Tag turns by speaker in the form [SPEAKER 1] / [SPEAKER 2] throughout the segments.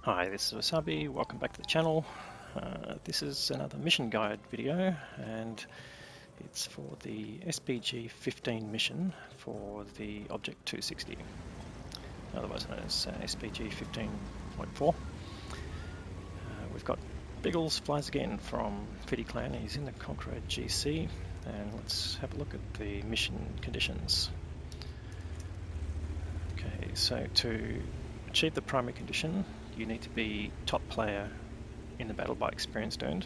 [SPEAKER 1] Hi, this is Wasabi. Welcome back to the channel. This is another mission guide video, and it's for the SPG-15 mission for the Object 260, otherwise known as SPG-15.4. We've got Biggles flies again from Fiddy Clan. He's in the Conqueror GC, and let's have a look at the mission conditions. Okay, so to achieve the primary condition, you need to be top player in the battle by experience earned,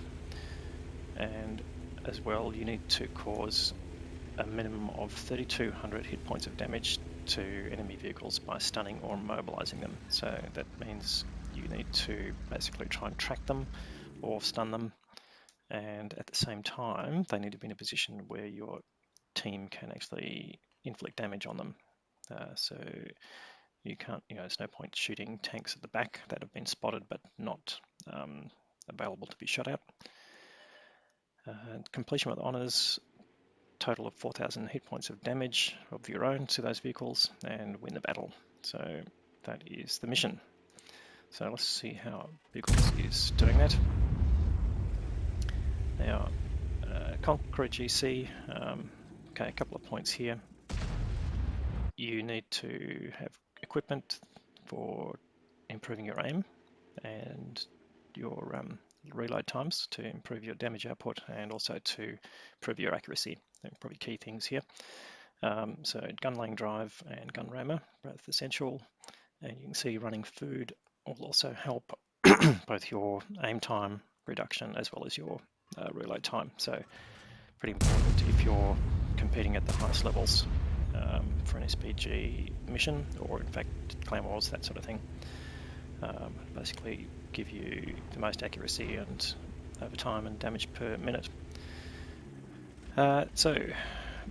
[SPEAKER 1] and as well you need to cause a minimum of 3,200 hit points of damage to enemy vehicles by stunning or immobilizing them. So that means you need to basically try and track them or stun them, and at the same time they need to be in a position where your team can actually inflict damage on them. So you can't, there's no point shooting tanks at the back that have been spotted but not available to be shot at. Completion with honours, total of 4,000 hit points of damage of your own to those vehicles, and win the battle. So that is the mission. So let's see how Biggles is doing that. Now, Conqueror GC, okay, a couple of points here. You need to have equipment for improving your aim and your reload times to improve your damage output, and also to improve your accuracy. They're probably key things here. So gun laying drive and gun rammer, both essential, and you can see running food will also help both your aim time reduction as well as your reload time. So pretty important if you're competing at the highest levels for an SPG mission, or in fact clan wars, that sort of thing. Basically give you the most accuracy and over time and damage per minute. So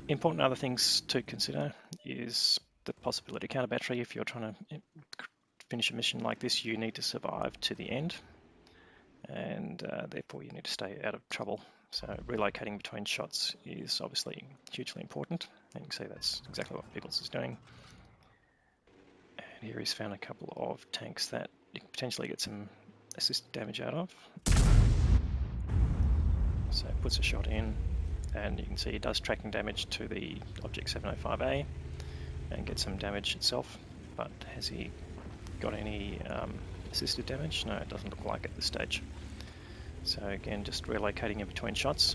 [SPEAKER 1] important other things to consider is the possibility of counter battery. If you're trying to finish a mission like this, you need to survive to the end, and therefore you need to stay out of trouble. So relocating between shots is obviously hugely important, and you can see that's exactly what Biggles is doing. And here he's found a couple of tanks that you can potentially get some assist damage out of. So puts a shot in, and you can see it does tracking damage to the Object 705A and gets some damage itself, but has he got any assisted damage? No, it doesn't look like at this stage. So again, just relocating in between shots,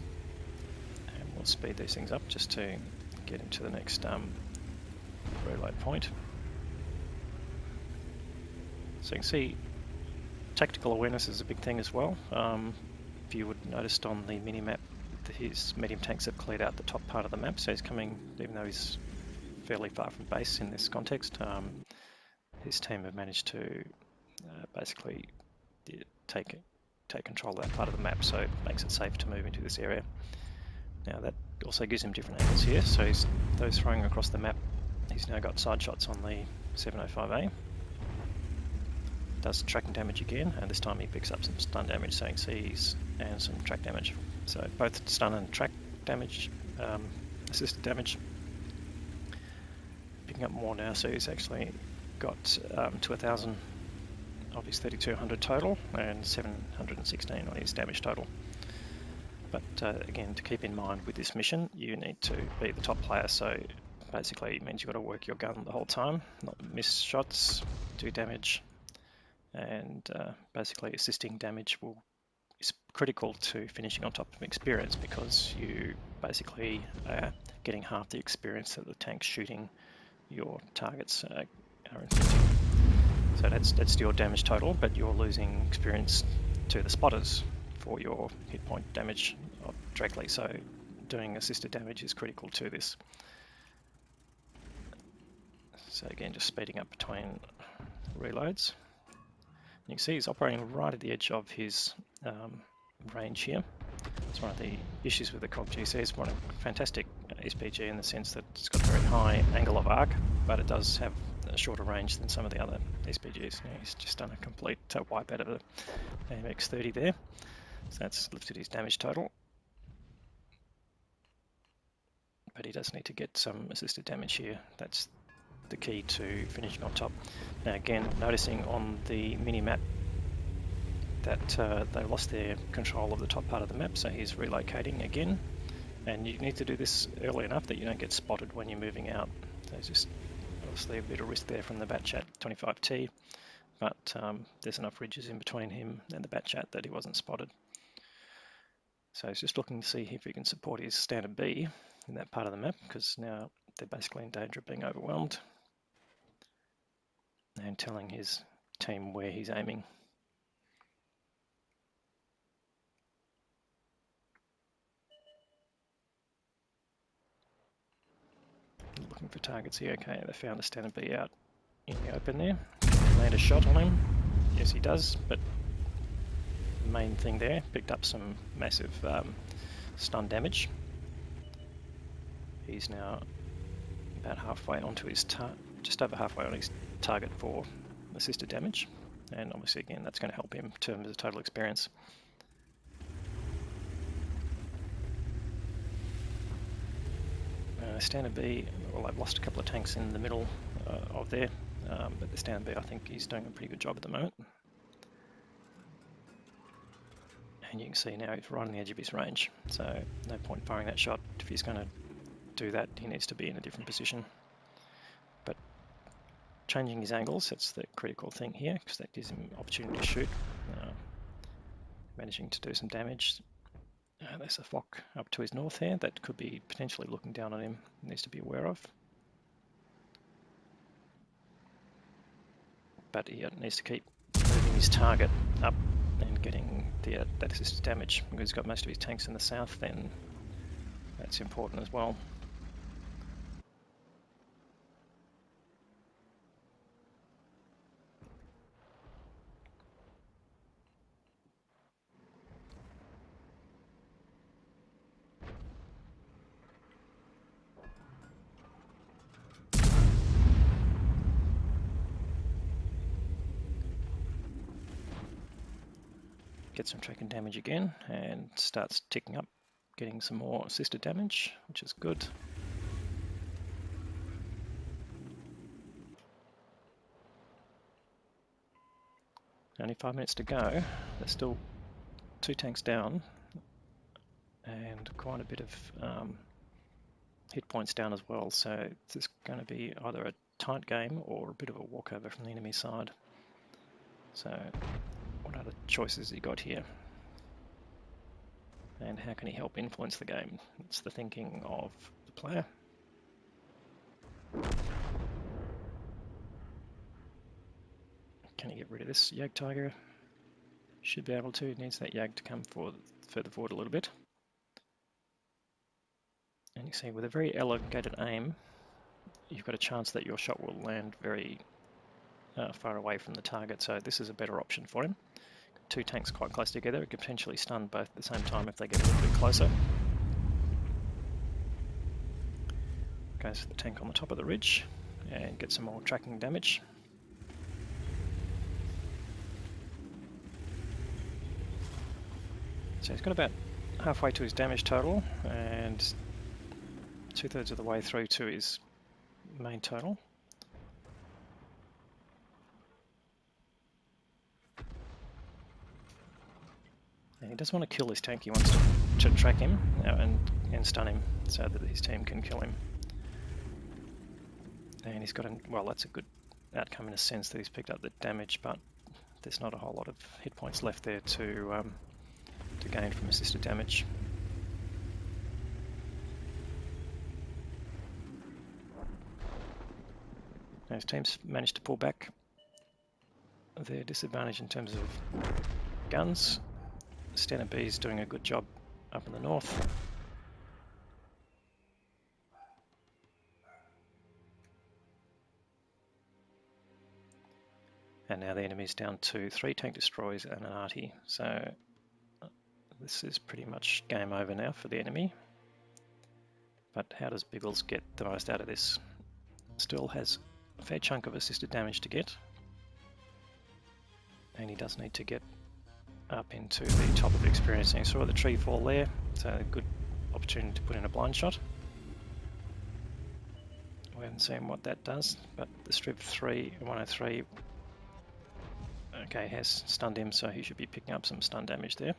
[SPEAKER 1] and we'll speed these things up just to get into the next reload point. So you can see tactical awareness is a big thing as well. If you would have noticed on the mini-map, his medium tanks have cleared out the top part of the map, so he's coming, even though he's fairly far from base in this context, his team have managed to basically take control of that part of the map, so it makes it safe to move into this area. Now that also gives him different angles here, so those throwing across the map, he's now got side shots on the 705A. Does tracking damage again, and this time he picks up some stun damage, so you can see and some track damage. So both stun and track damage, assisted damage. Picking up more now, so he's actually got to 1,000 of his 3,200 total and 716 on his damage total. But again, to keep in mind with this mission, you need to be the top player, so basically it means you've got to work your gun the whole time, not miss shots, do damage, and basically assisting damage is critical to finishing on top of experience, because you basically are getting half the experience that the tanks shooting your targets are inflicting. So that's your damage total, but you're losing experience to the spotters for your hit point damage directly. So doing assisted damage is critical to this. So again, just speeding up between reloads. You can see he's operating right at the edge of his range here. It's one of the issues with the Conq GC. It's one of fantastic SPG in the sense that it's got a very high angle of arc, but it does have a shorter range than some of the other SPGs. He's just done a complete wipe out of the AMX-30 there, so that's lifted his damage total. But he does need to get some assisted damage here. That's the key to finishing on top. Now again, noticing on the mini-map that they lost their control of the top part of the map, so he's relocating again. And you need to do this early enough that you don't get spotted when you're moving out. So there's just obviously a bit of risk there from the Batchat 25T, but there's enough ridges in between him and the Batchat that he wasn't spotted. So he's just looking to see if he can support his standard B in that part of the map, because now they're basically in danger of being overwhelmed, and telling his team where he's aiming. Looking for targets here. Okay, they found a standard B out in the open there. Land a shot on him. Yes, he does, but the main thing there, picked up some massive stun damage. He's now about halfway onto his just over halfway on his target for assisted damage, and obviously again that's going to help him in terms of total experience. Standard B, well, I've lost a couple of tanks in the middle of there, but the standard B, I think he's doing a pretty good job at the moment. And you can see now he's right on the edge of his range, so no point firing that shot. If he's going to do that, he needs to be in a different position. But changing his angles, that's the critical thing here, because that gives him opportunity to shoot. Managing to do some damage. There's a flock up to his north here that could be potentially looking down on him, needs to be aware of. But he needs to keep moving his target up and getting that assisted damage. Because he's got most of his tanks in the south, then that's important as well. Get some tracking damage again, and starts ticking up, getting some more assisted damage, which is good. Only 5 minutes to go. There's still 2 tanks down, and quite a bit of hit points down as well, so it's going to be either a tight game or a bit of a walkover from the enemy side. So what are the choices he got here? And how can he help influence the game? It's the thinking of the player. Can he get rid of this Yag Tiger? Should be able to. He needs that Yag to come further forward a little bit. And you see, with a very elongated aim, you've got a chance that your shot will land very far away from the target, so this is a better option for him. 2 tanks quite close together, it could potentially stun both at the same time if they get a little bit closer. Goes for the tank on the top of the ridge and get some more tracking damage. So he's got about halfway to his damage total and 2/3 of the way through to his main total. And he doesn't want to kill this tank, he wants to track him and stun him so that his team can kill him. And he's got well, that's a good outcome in a sense that he's picked up the damage, but there's not a whole lot of hit points left there to gain from assisted damage. Now his team's managed to pull back their disadvantage in terms of guns. Standard B is doing a good job up in the north. And now the enemy's down to 3 tank destroyers and an arty. So this is pretty much game over now for the enemy. But how does Biggles get the most out of this? Still has a fair chunk of assisted damage to get. And he does need to get up into the top of experience. And you saw the tree fall there, so a good opportunity to put in a blind shot. We haven't seen what that does, but the strip 103 Okay, has stunned him, so he should be picking up some stun damage there.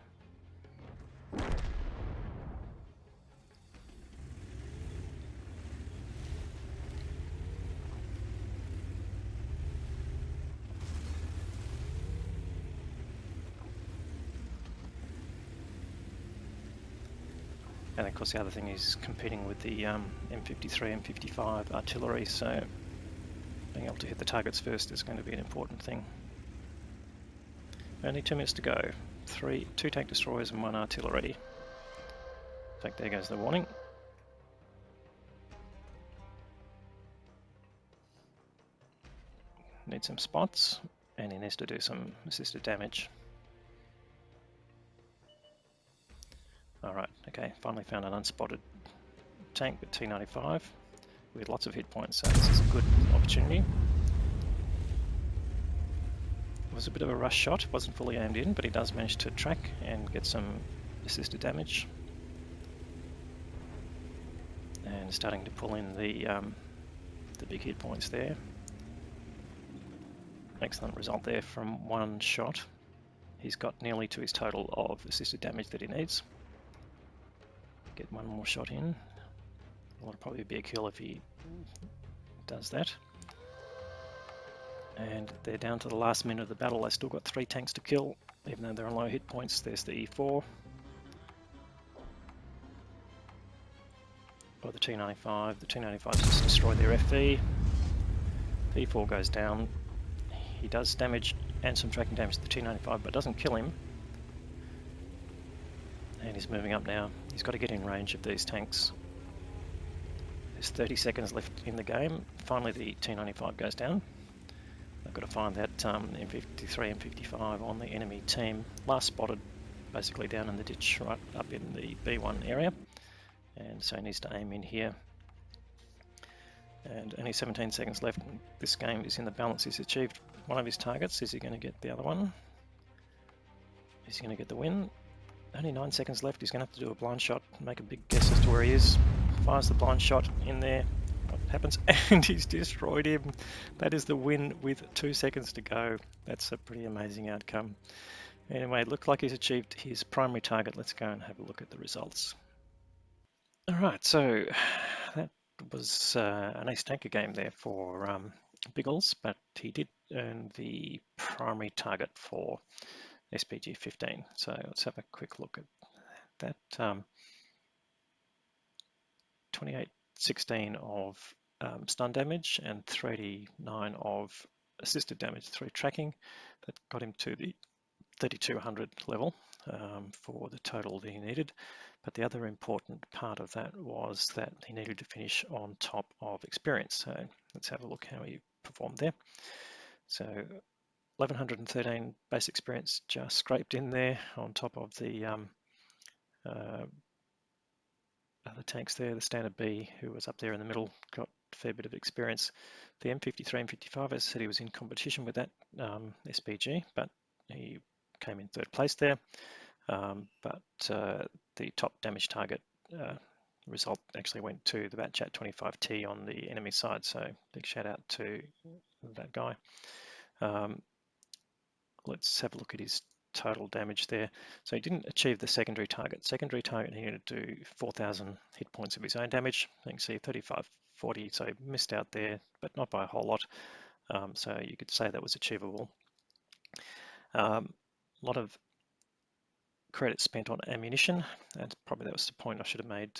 [SPEAKER 1] And of course the other thing is competing with the M53 and M55 artillery, so being able to hit the targets first is going to be an important thing. Only 2 minutes to go. 2 tank destroyers and 1 artillery. In fact, there goes the warning. Need some spots, and he needs to do some assisted damage. Alright, okay, finally found an unspotted tank with T95 with lots of hit points, so this is a good opportunity. It was a bit of a rush shot, wasn't fully aimed in, but he does manage to track and get some assisted damage. And starting to pull in the big hit points there. Excellent result there from 1 shot. He's got nearly to his total of assisted damage that he needs. Get 1 more shot in. Well, it'll probably be a kill if he does that. And they're down to the last minute of the battle. They've still got 3 tanks to kill, even though they're on low hit points. There's the E4. Or the T95. The T95's just destroyed their FV. The E4 goes down. He does damage and some tracking damage to the T95, but doesn't kill him. And he's moving up now. He's got to get in range of these tanks. There's 30 seconds left in the game. Finally the T95 goes down. I've got to find that M53 and M55 on the enemy team. Last spotted basically down in the ditch right up in the B1 area. And so he needs to aim in here. And only 17 seconds left. This game is in the balance. He's achieved one of his targets. Is he going to get the other one? Is he going to get the win? Only 9 seconds left. He's going to have to do a blind shot and make a big guess as to where he is. Fires the blind shot in there. What happens? And he's destroyed him. That is the win with 2 seconds to go. That's a pretty amazing outcome. Anyway, it looked like he's achieved his primary target. Let's go and have a look at the results. Alright, so that was an ace tanker game there for Biggles, but he did earn the primary target for SPG-15. So let's have a quick look at that. 2816 of stun damage and 389 of assisted damage through tracking. That got him to the 3200 level for the total that he needed. But the other important part of that was that he needed to finish on top of experience. So let's have a look how he performed there. So 1113 base experience just scraped in there on top of the other tanks there. The standard B, who was up there in the middle, got a fair bit of experience. The M53 and M55, as I said, he was in competition with that SPG, but he came in 3rd place there. But the top damage target result actually went to the BADATTANKING 25T on the enemy side, so big shout out to that guy. Let's have a look at his total damage there. So he didn't achieve the secondary target. Secondary target, he needed to do 4,000 hit points of his own damage. You can see 3540, so he missed out there, but not by a whole lot. So you could say that was achievable. A lot of credit spent on ammunition, and probably that was the point I should have made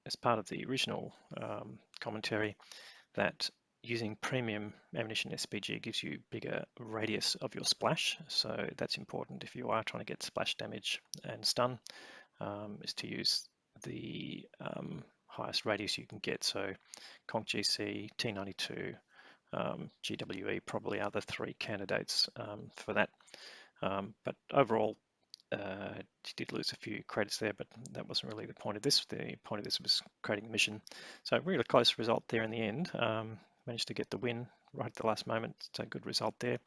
[SPEAKER 1] as part of the original commentary, that using premium ammunition SPG gives you bigger radius of your splash. So that's important if you are trying to get splash damage and stun, is to use the highest radius you can get. So Conq GC, T92, GWE probably are the 3 candidates for that. But overall, he did lose a few credits there, but that wasn't really the point of this. The point of this was creating the mission. So really close result there in the end. Managed to get the win right at the last moment. So a good result there.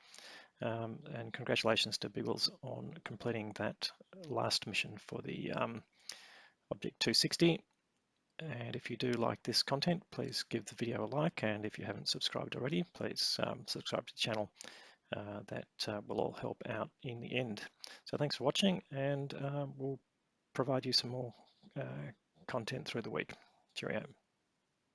[SPEAKER 1] And congratulations to Biggles on completing that last mission for the Object 260. And if you do like this content, please give the video a like. And if you haven't subscribed already, please subscribe to the channel. that will all help out in the end. So thanks for watching, and we'll provide you some more content through the week. Cheerio.